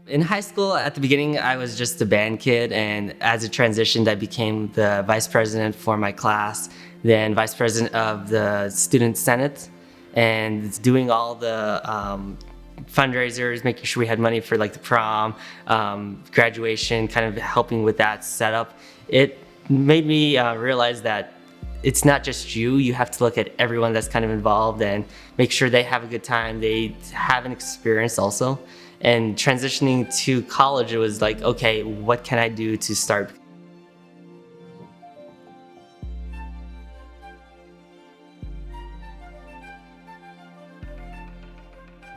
In high school, at the beginning, I was just a band kid, and as it transitioned, I became the vice president for my class, then vice president of the student senate, and doing all the fundraisers, making sure we had money for like the prom, graduation, kind of helping with that setup. It made me realize that it's not just you. You have to look at everyone that's kind of involved and make sure they have a good time, they have an experience also. And transitioning to college, it was like, okay, what can I do to start?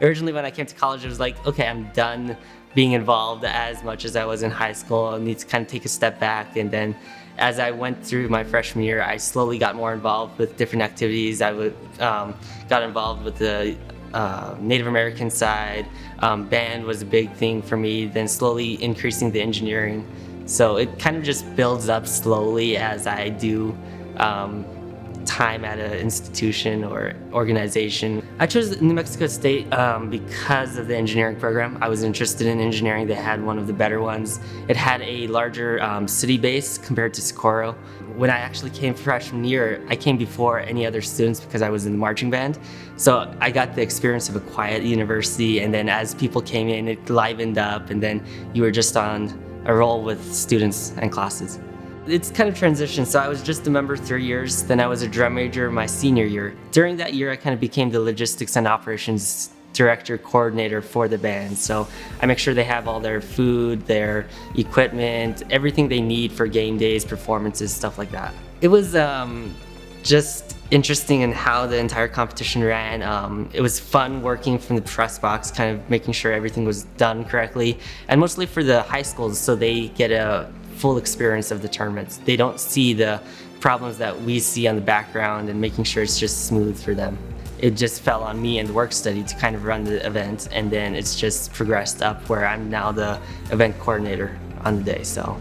Originally, when I came to college, it was like, okay, I'm done being involved as much as I was in high school. I need to kind of take a step back. And then as I went through my freshman year, I slowly got more involved with different activities. Got involved with the Native American side. Band was a big thing for me, then slowly increasing the engineering. So it kind of just builds up slowly as I do time at an institution or organization. I chose New Mexico State because of the engineering program. I was interested in engineering. They had one of the better ones. It had a larger city base compared to Socorro. When I actually came freshman year, I came before any other students because I was in the marching band. So I got the experience of a quiet university, and then as people came in, it livened up, and then you were just on a roll with students and classes. It's kind of transitioned. So I was just a member 3 years, then I was a drum major my senior year. During that year, I kind of became the logistics and operations director coordinator for the band. So I make sure they have all their food, their equipment, everything they need for game days, performances, stuff like that. It was just interesting in how the entire competition ran. It was fun working from the press box, kind of making sure everything was done correctly, and mostly for the high schools so they get a full experience of the tournaments. They don't see the problems that we see on the background and making sure it's just smooth for them. It just fell on me and the work study to kind of run the event, and then it's just progressed up where I'm now the event coordinator on the day. So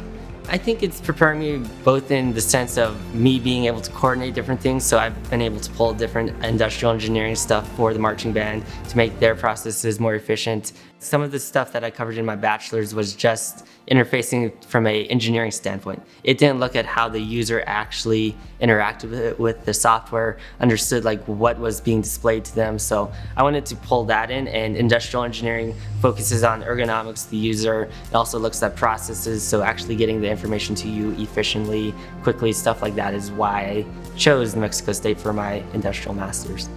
I think it's preparing me both in the sense of me being able to coordinate different things. So I've been able to pull different industrial engineering stuff for the marching band to make their processes more efficient. Some of the stuff that I covered in my bachelor's was just interfacing from an engineering standpoint. It didn't look at how the user actually interacted with the software, understood like what was being displayed to them. So I wanted to pull that in, and industrial engineering focuses on ergonomics of the user. It also looks at processes, so actually getting the information to you efficiently, quickly, stuff like that is why I chose New Mexico State for my industrial master's.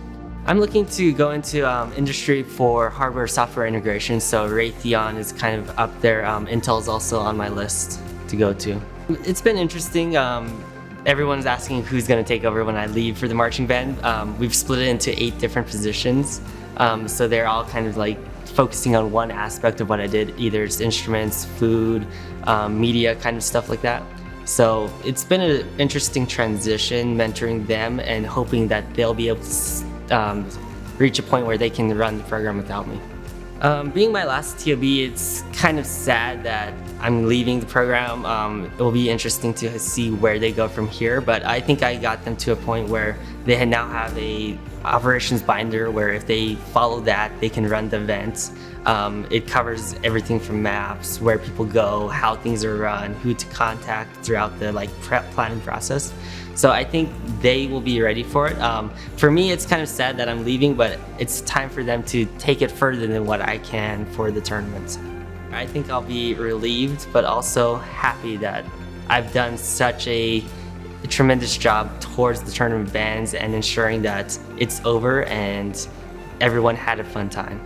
I'm looking to go into industry for hardware software integration, so Raytheon is kind of up there. Intel's also on my list to go to. It's been interesting. Everyone's asking who's going to take over when I leave for the marching band. We've split it into 8 different positions, so they're all kind of like focusing on one aspect of what I did. Either it's instruments, food, media, kind of stuff like that. So it's been an interesting transition, mentoring them and hoping that they'll be able to reach a point where they can run the program without me. Being my last TOB, it's kind of sad that I'm leaving the program. It will be interesting to see where they go from here, but I think I got them to a point where they now have a operations binder where if they follow that, they can run the events. It covers everything from maps, where people go, how things are run, who to contact throughout the prep planning process. So I think they will be ready for it. For me, it's kind of sad that I'm leaving, but it's time for them to take it further than what I can for the tournament. I think I'll be relieved, but also happy that I've done such a tremendous job towards the tournament bands and ensuring that it's over and everyone had a fun time.